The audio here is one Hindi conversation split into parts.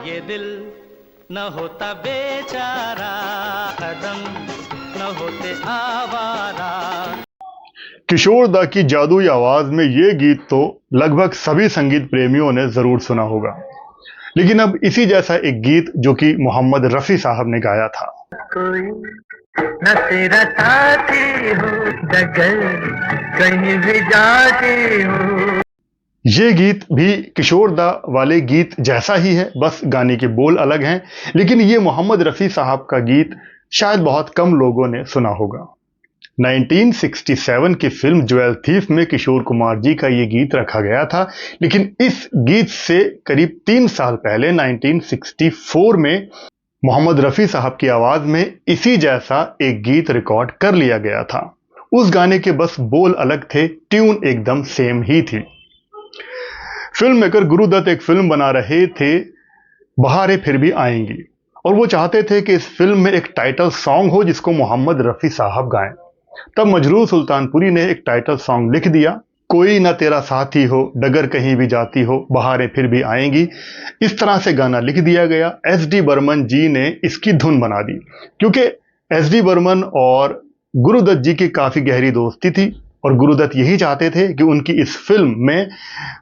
ये दिल न होता बेचारा, कदम न होते आवारा। किशोर दा की जादुई आवाज में ये गीत तो लगभग सभी संगीत प्रेमियों ने जरूर सुना होगा, लेकिन अब इसी जैसा एक गीत जो कि मोहम्मद रफी साहब ने गाया था। कोई न तेरा साथी हो, डगर कहीं भी जाती हो। ये गीत भी किशोर दा वाले गीत जैसा ही है, बस गाने के बोल अलग हैं। लेकिन ये मोहम्मद रफी साहब का गीत शायद बहुत कम लोगों ने सुना होगा। 1967 की फिल्म ज्वेल थीफ में किशोर कुमार जी का ये गीत रखा गया था, लेकिन इस गीत से करीब 3 साल पहले 1964 में मोहम्मद रफी साहब की आवाज में इसी जैसा एक गीत रिकॉर्ड कर लिया गया था। उस गाने के बस बोल अलग थे, ट्यून एकदम सेम ही थी। फिल्म मेकर गुरुदत्त एक फिल्म बना रहे थे, बहारें फिर भी आएंगी, और वो चाहते थे कि इस फिल्म में एक टाइटल सॉन्ग हो जिसको मोहम्मद रफी साहब गाएं। तब मजरूर सुल्तानपुरी ने एक टाइटल सॉन्ग लिख दिया, कोई ना तेरा साथी हो, डगर कहीं भी जाती हो, बहारें फिर भी आएंगी। इस तरह से गाना लिख दिया गया। एस.डी. बर्मन जी ने इसकी धुन बना दी, क्योंकि एस.डी. बर्मन और गुरुदत्त जी की काफी गहरी दोस्ती थी और गुरुदत्त यही चाहते थे कि उनकी इस फिल्म में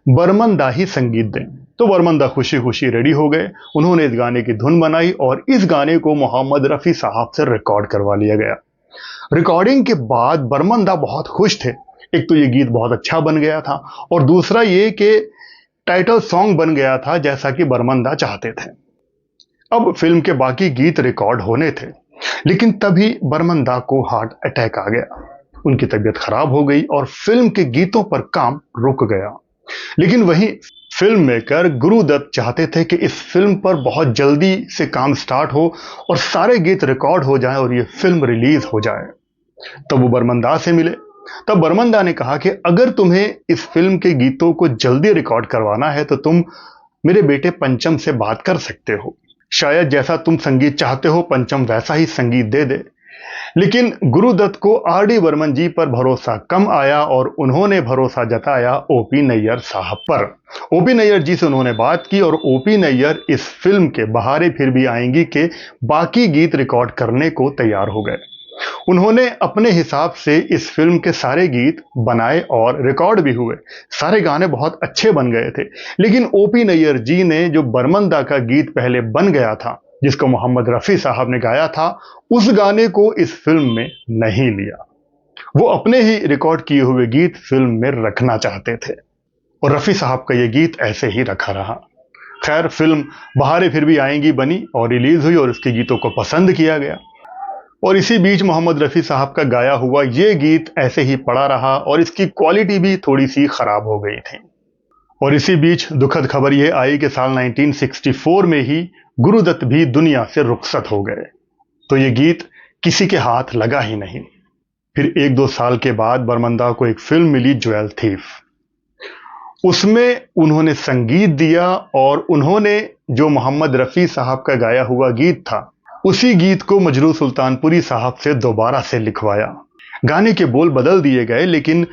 बर्मन दा ही संगीत दें। तो बर्मन दा खुशी खुशी रेडी हो गए। उन्होंने इस गाने की धुन बनाई और इस गाने को मोहम्मद रफी साहब से रिकॉर्ड करवा लिया गया। रिकॉर्डिंग के बाद बर्मन दा बहुत खुश थे। एक तो ये गीत बहुत अच्छा बन गया था और दूसरा ये कि टाइटल सॉन्ग बन गया था जैसा कि बर्मन दा चाहते थे। अब फिल्म के बाकी गीत रिकॉर्ड होने थे, लेकिन तभी बर्मन दा को हार्ट अटैक आ गया। उनकी तबीयत खराब हो गई और फिल्म के गीतों पर काम रुक गया। लेकिन वहीं फिल्म मेकर गुरुदत्त चाहते थे कि इस फिल्म पर बहुत जल्दी से काम स्टार्ट हो और सारे गीत रिकॉर्ड हो जाएं और ये फिल्म रिलीज हो जाए। तब वो बर्मन दा से मिले। तब बर्मन दा ने कहा कि अगर तुम्हें इस फिल्म के गीतों को जल्दी रिकॉर्ड करवाना है तो तुम मेरे बेटे पंचम से बात कर सकते हो। शायद जैसा तुम संगीत चाहते हो पंचम वैसा ही संगीत दे दे। लेकिन गुरुदत्त को आर.डी. बर्मन जी पर भरोसा कम आया और उन्होंने भरोसा जताया ओ.पी. नैयर साहब पर। ओ.पी. नैयर जी से उन्होंने बात की और ओ.पी. नैयर इस फिल्म के बहारें फिर भी आएंगी के बाकी गीत रिकॉर्ड करने को तैयार हो गए। उन्होंने अपने हिसाब से इस फिल्म के सारे गीत बनाए और रिकॉर्ड भी हुए। सारे गाने बहुत अच्छे बन गए थे। लेकिन ओ.पी. नैयर जी ने जो बर्मन दा का गीत पहले बन गया था, जिसको मोहम्मद रफी साहब ने गाया था, उस गाने को इस फिल्म में नहीं लिया। वो अपने ही रिकॉर्ड किए हुए गीत फिल्म में रखना चाहते थे और रफी साहब का ये गीत ऐसे ही रखा रहा। खैर, फिल्म बहारें फिर भी आएंगी बनी और रिलीज हुई और इसके गीतों को पसंद किया गया। और इसी बीच मोहम्मद रफी साहब का गाया हुआ ये गीत ऐसे ही पड़ा रहा और इसकी क्वालिटी भी थोड़ी सी खराब हो गई थी। और इसी बीच दुखद खबर यह आई कि साल 1964 में ही गुरुदत्त भी दुनिया से रुखसत हो गए। तो ये गीत किसी के हाथ लगा ही नहीं। फिर 1-2 साल के बाद बर्मन दा को एक फिल्म मिली ज्वेल थीफ। उसमें उन्होंने संगीत दिया और उन्होंने जो मोहम्मद रफी साहब का गाया हुआ गीत था, उसी गीत को मजरूर सुल्तानपुरी साहब से दोबारा से लिखवाया। गाने के बोल बदल दिए गए, लेकिन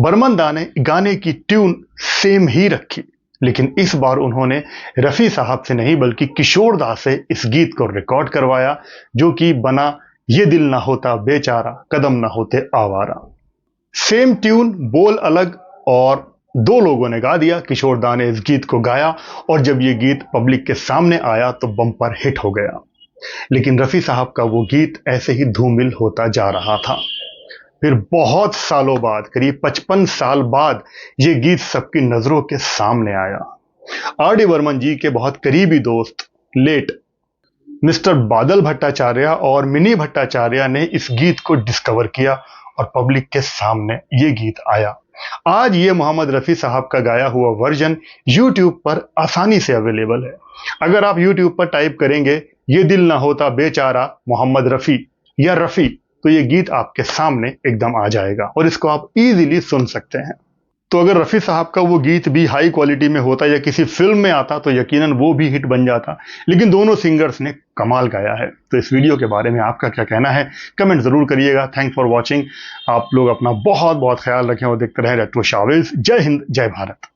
बर्मन दा ने गाने की ट्यून सेम ही रखी। लेकिन इस बार उन्होंने रफी साहब से नहीं बल्कि किशोर दा से इस गीत को रिकॉर्ड करवाया, जो कि बना ये दिल ना होता बेचारा, कदम ना होते आवारा। सेम ट्यून, बोल अलग, और 2 लोगों ने गा दिया। किशोर दा ने इस गीत को गाया और जब ये गीत पब्लिक के सामने आया तो बम्पर हिट हो गया। लेकिन रफी साहब का वो गीत ऐसे ही धूमिल होता जा रहा था। फिर बहुत सालों बाद, करीब 55 साल बाद, ये गीत सबकी नजरों के सामने आया। आर.डी. बर्मन जी के बहुत करीबी दोस्त लेट मिस्टर बादल भट्टाचार्य और मिनी भट्टाचार्य ने इस गीत को डिस्कवर किया और पब्लिक के सामने ये गीत आया। आज ये मोहम्मद रफी साहब का गाया हुआ वर्जन यूट्यूब पर आसानी से अवेलेबल है। अगर आप यूट्यूब पर टाइप करेंगे ये दिल ना होता बेचारा मोहम्मद रफी या रफी, तो ये गीत आपके सामने एकदम आ जाएगा और इसको आप इजीली सुन सकते हैं। तो अगर रफी साहब का वो गीत भी हाई क्वालिटी में होता या किसी फिल्म में आता तो यकीनन वो भी हिट बन जाता। लेकिन दोनों सिंगर्स ने कमाल गाया है। तो इस वीडियो के बारे में आपका क्या कहना है, कमेंट जरूर करिएगा। Thanks for watching. आप लोग अपना बहुत बहुत ख्याल रखें और देखते रहें रेट्रो शोज़। जय हिंद, जय भारत।